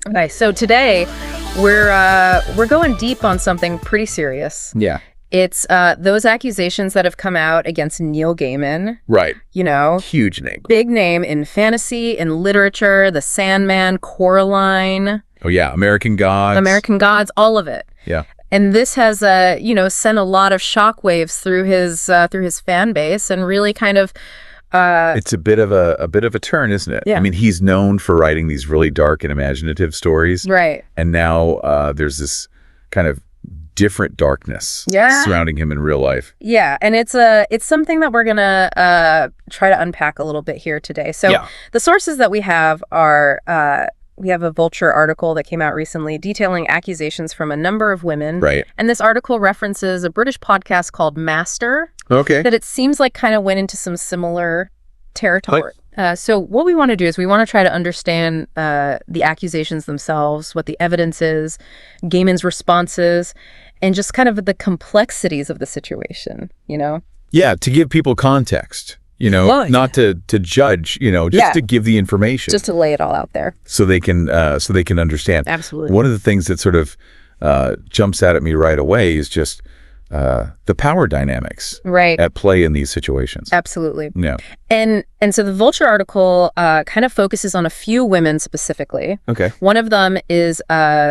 Nice. So today we're going deep on something pretty serious. Yeah. It's those accusations that have come out against Neil Gaiman. Right. You know, Huge name. big name in fantasy, in literature, The Sandman, Coraline. Oh yeah, American Gods, all of it. Yeah. And this has, sent a lot of shockwaves through his fan base, and really kind of. It's a bit of a turn, isn't it? Yeah. I mean, he's known for writing these really dark and imaginative stories, Right. and now there's this kind of different darkness surrounding him in real life. Yeah, and it's something that we're gonna try to unpack a little bit here today. So the sources that we have are. We have a Vulture article that came out recently detailing accusations from a number of women. Right. And this article references a British podcast called Master. Okay. That it seems like kind of went into some similar territory. So what we want to do is we want to try to understand the accusations themselves, what the evidence is, Gaiman's responses, and just kind of the complexities of the situation, you know? Yeah, to give people context. Not to judge, just to give the information. Just to lay it all out there. So they can understand. Absolutely. One of the things that sort of jumps out at me right away is just the power dynamics at play in these situations. Absolutely. Yeah. And so the Vulture article kind of focuses on a few women specifically. Okay. One of them is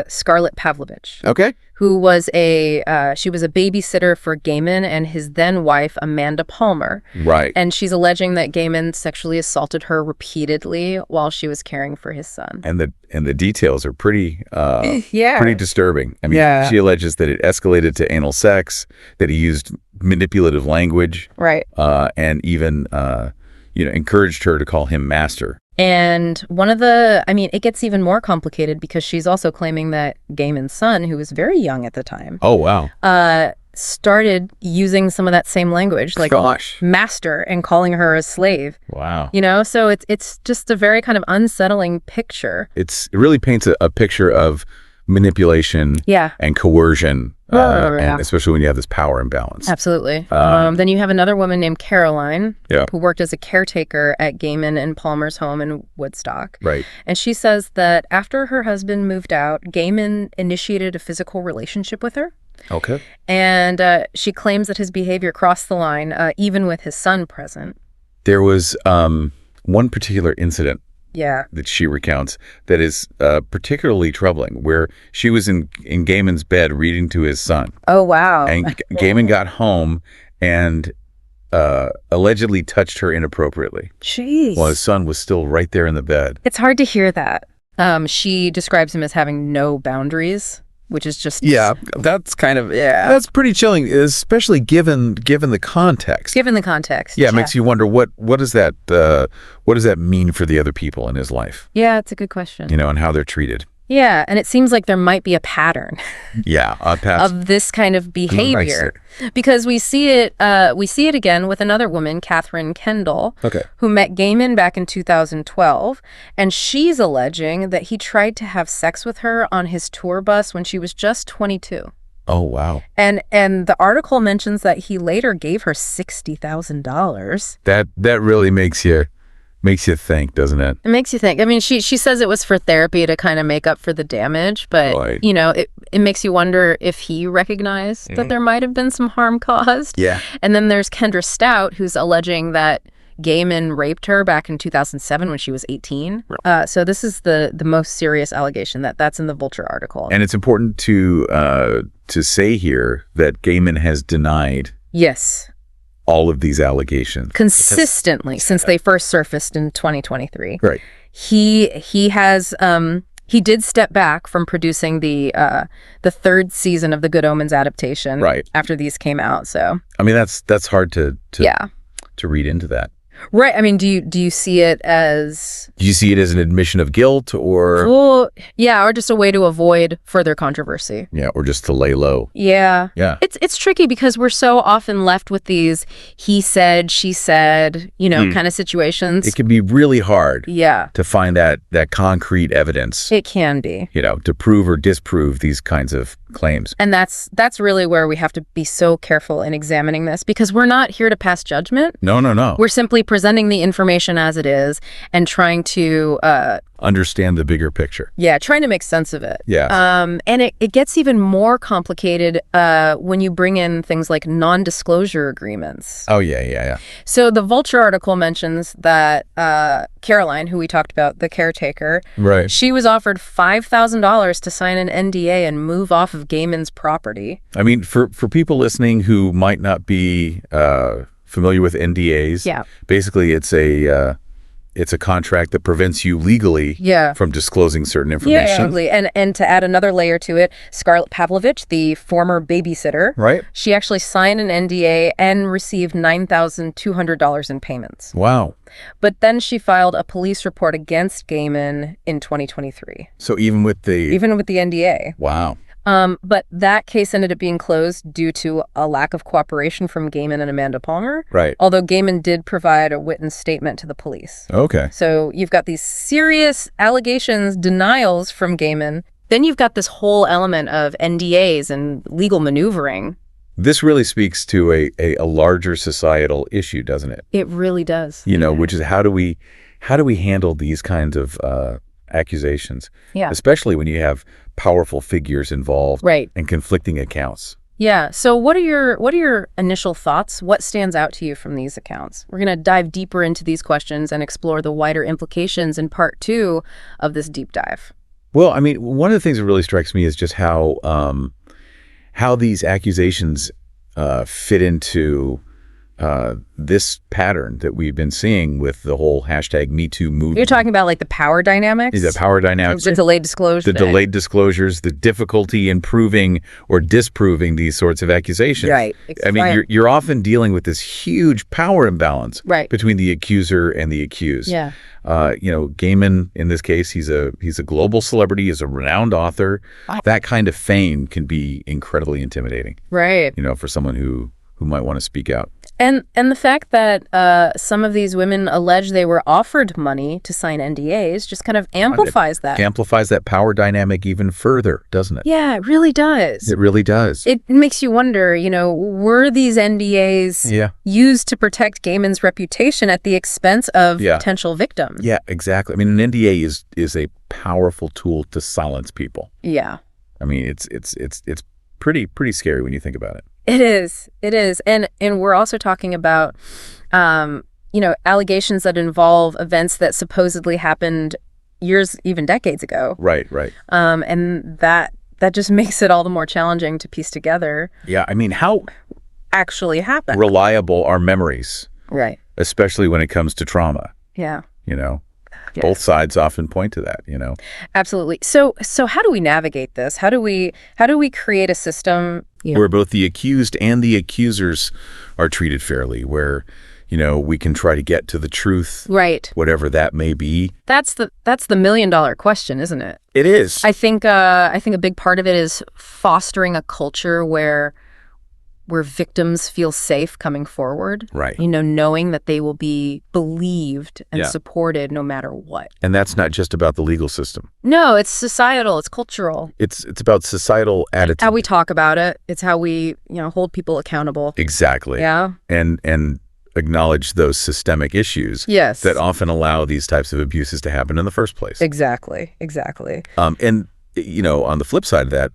Scarlett Pavlovich. Okay. Who was she was a babysitter for Gaiman and his then wife, Amanda Palmer. Right. And she's alleging that Gaiman sexually assaulted her repeatedly while she was caring for his son. And the details are pretty yeah. pretty disturbing. I mean, she alleges that it escalated to anal sex, that he used manipulative language. Right. And even encouraged her to call him master. And it gets even more complicated because she's also claiming that Gaiman's son, who was very young at the time. Oh, wow. Started using some of that same language, like master, and calling her a slave. Wow. So it's just a very kind of unsettling picture. It really paints a picture of manipulation and coercion, and especially when you have this power imbalance. Absolutely. Then you have another woman named Caroline, who worked as a caretaker at Gaiman and Palmer's home in Woodstock. Right. And she says that after her husband moved out, Gaiman initiated a physical relationship with her. Okay. And she claims that his behavior crossed the line, even with his son present. There was one particular incident that she recounts that is particularly troubling, where she was in Gaiman's bed reading to his son. Oh, wow. And Gaiman got home and allegedly touched her inappropriately. Jeez. While his son was still right there in the bed. It's hard to hear that. She describes him as having no boundaries, which is just... Yeah, that's kind of... Yeah. That's pretty chilling, especially given the context. Given the context. Yeah, it makes you wonder, what does that mean for the other people in his life? Yeah, it's a good question. And how they're treated. Yeah, and it seems like there might be a pattern. Of this kind of behavior. Because we see it again with another woman, Catherine Kendall, who met Gaiman back in 2012, and she's alleging that he tried to have sex with her on his tour bus when she was just 22. Oh, wow. And the article mentions that he later gave her $60,000. That really makes you think, doesn't it? It makes you think. I mean, she says it was for therapy to kind of make up for the damage, but, it makes you wonder if he recognized that there might have been some harm caused. Yeah. And then there's Kendra Stout, who's alleging that Gaiman raped her back in 2007 when she was 18. So this is the most serious allegation that's in the Vulture article. And it's important to say here that Gaiman has denied all of these allegations consistently since they first surfaced in 2023. Right. He has he did step back from producing the third season of the Good Omens adaptation after these came out. So I mean, that's hard to read into that. Right. I mean, do you see it as... Do you see it as an admission of guilt, or... Well, yeah, or just a way to avoid further controversy. Yeah, or just to lay low. Yeah. Yeah. It's tricky because we're so often left with these he said, she said, kind of situations. It can be really hard to find that concrete evidence. It can be. To prove or disprove these kinds of claims. And that's really where we have to be so careful in examining this, because we're not here to pass judgment. No. We're simply presenting the information as it is and trying to understand the bigger picture. Yeah, trying to make sense of it. Yeah. And it gets even more complicated when you bring in things like non-disclosure agreements. Oh, yeah. So the Vulture article mentions that Caroline, who we talked about, the caretaker, right, she was offered $5,000 to sign an NDA and move off of Gaiman's property. I mean, for people listening who might not be familiar with NDAs, yeah, basically it's a contract that prevents you legally from disclosing certain information. Yeah, and to add another layer to it, Scarlett Pavlovich, the former babysitter, right, she actually signed an NDA and received $9,200 in payments. Wow. But then she filed a police report against Gaiman in 2023. So even with the NDA. Wow. But that case ended up being closed due to a lack of cooperation from Gaiman and Amanda Palmer. Right. Although Gaiman did provide a witness statement to the police. Okay. So you've got these serious allegations, denials from Gaiman. Then you've got this whole element of NDAs and legal maneuvering. This really speaks to a larger societal issue, doesn't it? It really does. Which is how do we handle these kinds of accusations? Yeah. Especially when you have powerful figures involved, right, and conflicting accounts. Yeah. So what are your initial thoughts? What stands out to you from these accounts? We're going to dive deeper into these questions and explore the wider implications in part 2 of this deep dive. Well, I mean, one of the things that really strikes me is just how these accusations fit into this pattern that we've been seeing with the whole #MeToo movement. You're talking about like the power dynamics? The power dynamics. The delayed disclosure. The delayed disclosures, the difficulty in proving or disproving these sorts of accusations. Right. I mean, you're often dealing with this huge power imbalance between the accuser and the accused. Yeah. Gaiman, in this case, he's a global celebrity, he's a renowned author. That kind of fame can be incredibly intimidating. Right. For someone who might want to speak out. And the fact that some of these women allege they were offered money to sign NDAs just kind of amplifies that. Amplifies that power dynamic even further, doesn't it? Yeah, it really does. It really does. It makes you wonder, were these NDAs used to protect Gaiman's reputation at the expense of potential victims? Yeah, exactly. I mean, an NDA is a powerful tool to silence people. Yeah. I mean, it's pretty scary when you think about it. It is. And we're also talking about, allegations that involve events that supposedly happened years, even decades ago. Right. And that just makes it all the more challenging to piece together. Yeah. I mean, how actually happened. Reliable are memories. Right. Especially when it comes to trauma. Yeah. Yes. Both sides often point to that, Absolutely. So how do we navigate this? How do we create a system where both the accused and the accusers are treated fairly, where, we can try to get to the truth, right, whatever that may be? That's the $1 million question, isn't it? It is. I think a big part of it is fostering a culture where victims feel safe coming forward. Right. Knowing that they will be believed and supported no matter what. And that's not just about the legal system. No, it's societal, it's cultural. It's about societal attitude. How we talk about it. It's how we, hold people accountable. Exactly. Yeah. And acknowledge those systemic issues that often allow these types of abuses to happen in the first place. Exactly. And on the flip side of that,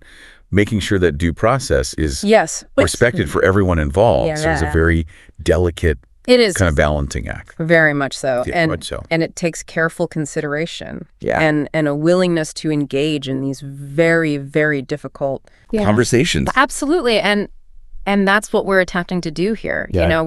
making sure that due process is respected for everyone involved. Yeah, so it's a very delicate kind of balancing act. Very much so. Yeah, much so. And it takes careful consideration and a willingness to engage in these very, very difficult conversations. Absolutely. And that's what we're attempting to do here. Yeah.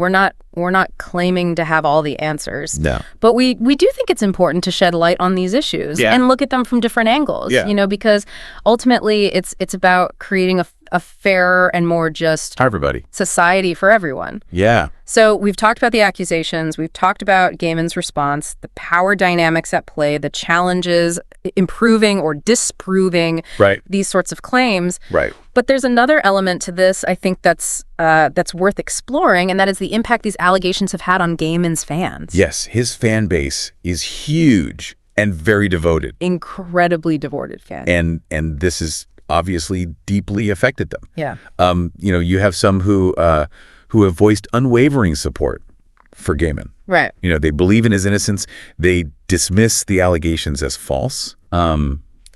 We're not claiming to have all the answers. No. But we do think it's important to shed light on these issues and look at them from different angles. Yeah. Because ultimately it's about creating a fairer and more just everybody society for everyone. Yeah. So we've talked about the accusations, we've talked about Gaiman's response, the power dynamics at play, the challenges improving or disproving these sorts of claims. Right. But there's another element to this, I think, that's worth exploring, and that is the impact these allegations have had on Gaiman's fans. Yes, his fan base is huge and very devoted. Incredibly devoted fans. And this is obviously deeply affected them. Yeah. You have some who have voiced unwavering support for Gaiman. Right. They believe in his innocence. They dismiss the allegations as false.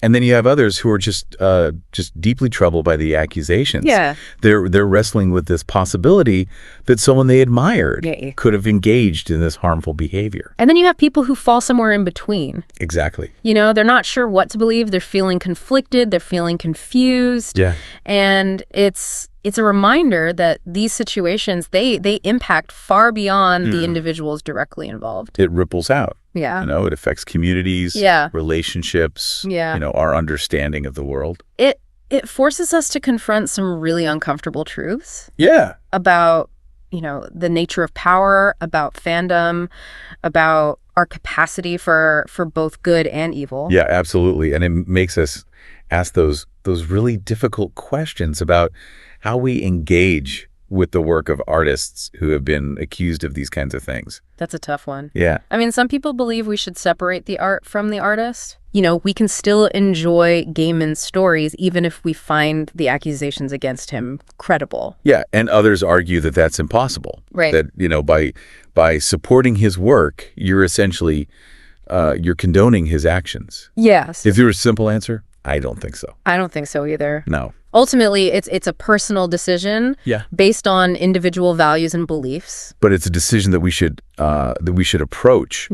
And then you have others who are just deeply troubled by the accusations. Yeah. They're wrestling with this possibility that someone they admired could have engaged in this harmful behavior. And then you have people who fall somewhere in between. Exactly. They're not sure what to believe. They're feeling conflicted. They're feeling confused. Yeah. And it's a reminder that these situations, they impact far beyond the individuals directly involved. It ripples out. Yeah. It affects communities, relationships, our understanding of the world. It forces us to confront some really uncomfortable truths. Yeah. About, the nature of power, about fandom, about our capacity for both good and evil. Yeah, absolutely. And it makes us ask those really difficult questions about how we engage with the work of artists who have been accused of these kinds of things. That's a tough one. Yeah. I mean, some people believe we should separate the art from the artist. We can still enjoy Gaiman's stories even if we find the accusations against him credible. Yeah, and others argue that that's impossible. Right. That, by supporting his work, you're essentially, you're condoning his actions. Yes. Is there a simple answer? I don't think so. I don't think so either. No. Ultimately, it's a personal decision based on individual values and beliefs. But it's a decision that we should approach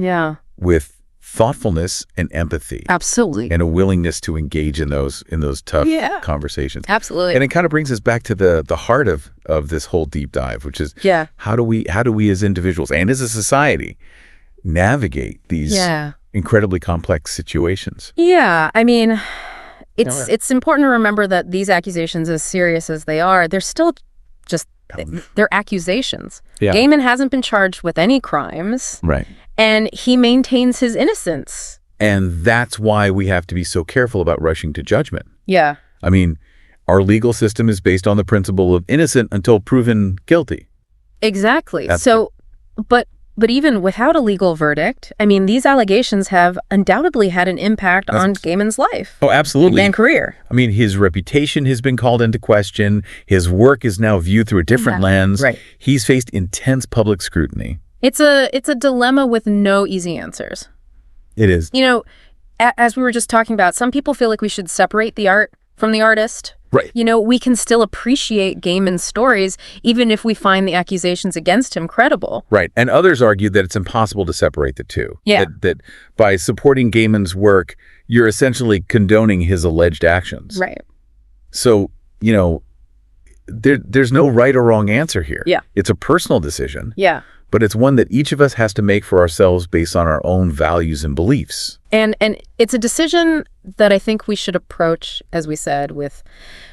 with thoughtfulness and empathy. Absolutely. And a willingness to engage in those tough conversations. Absolutely. And it kind of brings us back to the heart of this whole deep dive, which is how do we as individuals and as a society navigate these incredibly complex situations? Yeah, I mean, it's important to remember that these accusations, as serious as they are, they're still just, they're accusations. Yeah. Gaiman hasn't been charged with any crimes. Right. And he maintains his innocence. And that's why we have to be so careful about rushing to judgment. Yeah. I mean, our legal system is based on the principle of innocent until proven guilty. Exactly. But even without a legal verdict, I mean, these allegations have undoubtedly had an impact on Gaiman's life. Oh, absolutely. And career. I mean, his reputation has been called into question. His work is now viewed through a different lens. Right. He's faced intense public scrutiny. It's a dilemma with no easy answers. It is. As we were just talking about, some people feel like we should separate the art from the artist. Right. We can still appreciate Gaiman's stories even if we find the accusations against him credible. Right. And others argue that it's impossible to separate the two. Yeah. That by supporting Gaiman's work, you're essentially condoning his alleged actions. Right. So, there's no right or wrong answer here. Yeah. It's a personal decision. Yeah. But it's one that each of us has to make for ourselves based on our own values and beliefs. And it's a decision that I think we should approach, as we said, with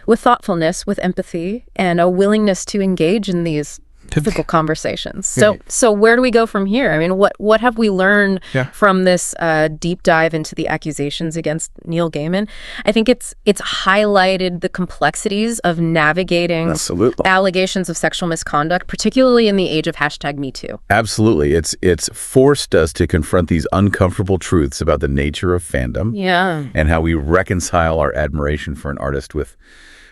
thoughtfulness, with empathy, and a willingness to engage in these difficult conversations. So where do we go from here? I mean, what have we learned from this deep dive into the accusations against Neil Gaiman? I think it's highlighted the complexities of navigating allegations of sexual misconduct, particularly in the age of #MeToo. Absolutely. It's forced us to confront these uncomfortable truths about the nature of fandom and how we reconcile our admiration for an artist with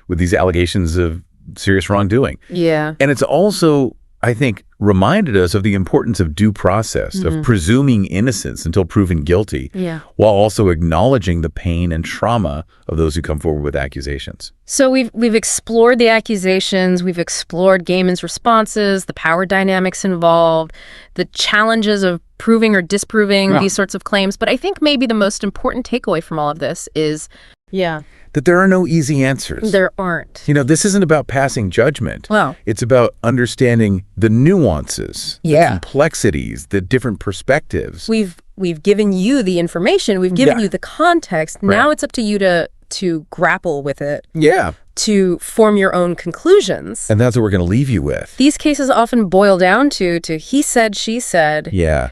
these allegations of serious wrongdoing. Yeah. And it's also, I think, reminded us of the importance of due process, of presuming innocence until proven guilty, while also acknowledging the pain and trauma of those who come forward with accusations. So we've explored the accusations, we've explored Gaiman's responses, the power dynamics involved, the challenges of proving or disproving these sorts of claims. But I think maybe the most important takeaway from all of this is that there are no easy answers. There aren't. This isn't about passing judgment. Well, it's about understanding the nuances, the complexities, the different perspectives. We've given you the information, we've given you the context. Right. Now it's up to you to grapple with it. Yeah. To form your own conclusions. And that's what we're going to leave you with. These cases often boil down to he said, she said. Yeah.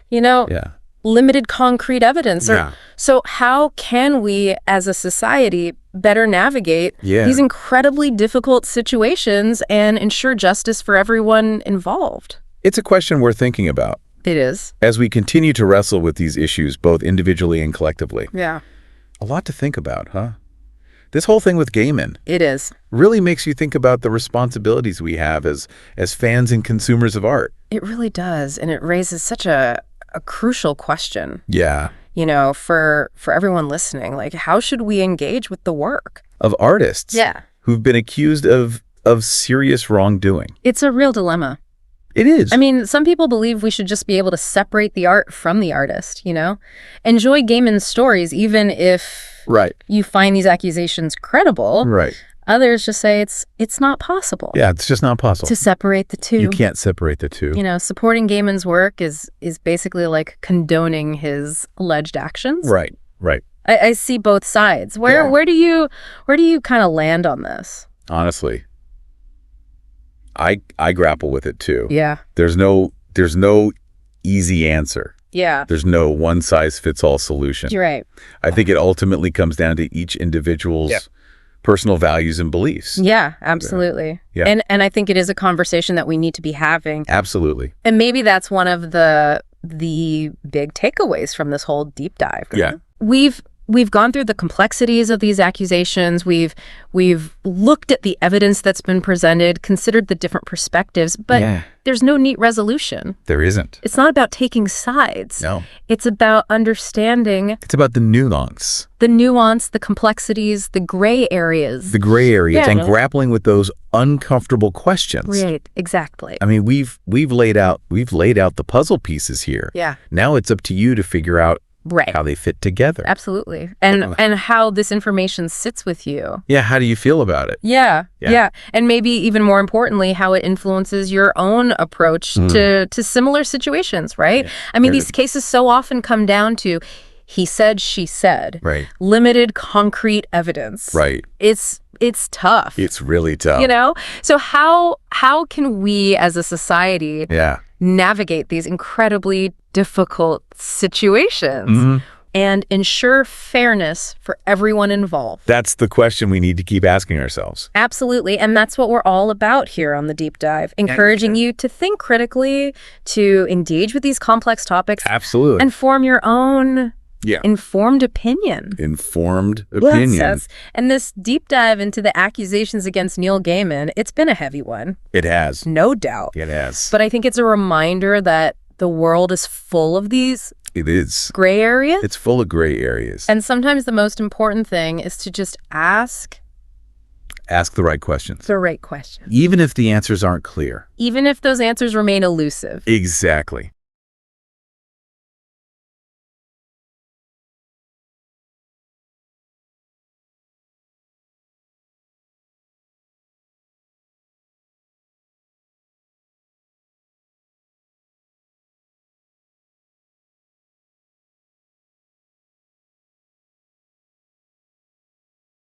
Limited concrete evidence. So how can we as a society better navigate these incredibly difficult situations and ensure justice for everyone involved? It's a question we're thinking about. It is. As we continue to wrestle with these issues, both individually and collectively. Yeah. A lot to think about, huh? This whole thing with Gaiman. It is. Really makes you think about the responsibilities we have as fans and consumers of art. It really does. And it raises such a crucial question. Yeah. You know, for everyone listening, like, how should we engage with the work of artists? Yeah. Who've been accused of serious wrongdoing. It's a real dilemma. It is. I mean, some people believe we should just be able to separate the art from the artist, you know? Enjoy Gaiman's stories, even if you find these accusations credible. Right. Others just say it's not possible. Yeah, it's just not possible. To separate the two. You can't separate the two. You know, supporting Gaiman's work is basically like condoning his alleged actions. Right, right. I see both sides. Where do you kind of land on this? Honestly, I grapple with it too. Yeah. There's no easy answer. Yeah. There's no one-size-fits-all solution. You're right. I think it ultimately comes down to each individual's personal values and beliefs. Yeah, absolutely. Yeah. And I think it is a conversation that we need to be having. Absolutely. And maybe that's one of the big takeaways from this whole deep dive. Yeah. We've gone through the complexities of these accusations. We've looked at the evidence that's been presented, considered the different perspectives, but there's no neat resolution. There isn't. It's not about taking sides. No. It's about understanding. It's about the nuance. The complexities, the gray areas. The gray areas and grappling with those uncomfortable questions. Right, exactly. I mean, we've laid out the puzzle pieces here. Yeah. Now it's up to you to figure out how they fit together. Absolutely. And how this information sits with you. Yeah, how do you feel about it? Yeah. And maybe even more importantly, how it influences your own approach to similar situations, right? Yeah. I mean, these cases so often come down to he said, she said. Right. Limited concrete evidence. Right. It's tough. It's really tough. You know? So how can we as a society navigate these incredibly difficult situations and ensure fairness for everyone involved? That's the question we need to keep asking ourselves. Absolutely. And that's what we're all about here on the Deep Dive, encouraging you to think critically, to engage with these complex topics. Absolutely. And form your own informed opinion. Yes. And this deep dive into the accusations against Neil Gaiman, it's been a heavy one. It has. No doubt. It has. But I think it's a reminder that the world is full of these gray areas. It's full of gray areas. And sometimes the most important thing is to just ask the right questions. The right questions. Even if the answers aren't clear. Even if those answers remain elusive. Exactly.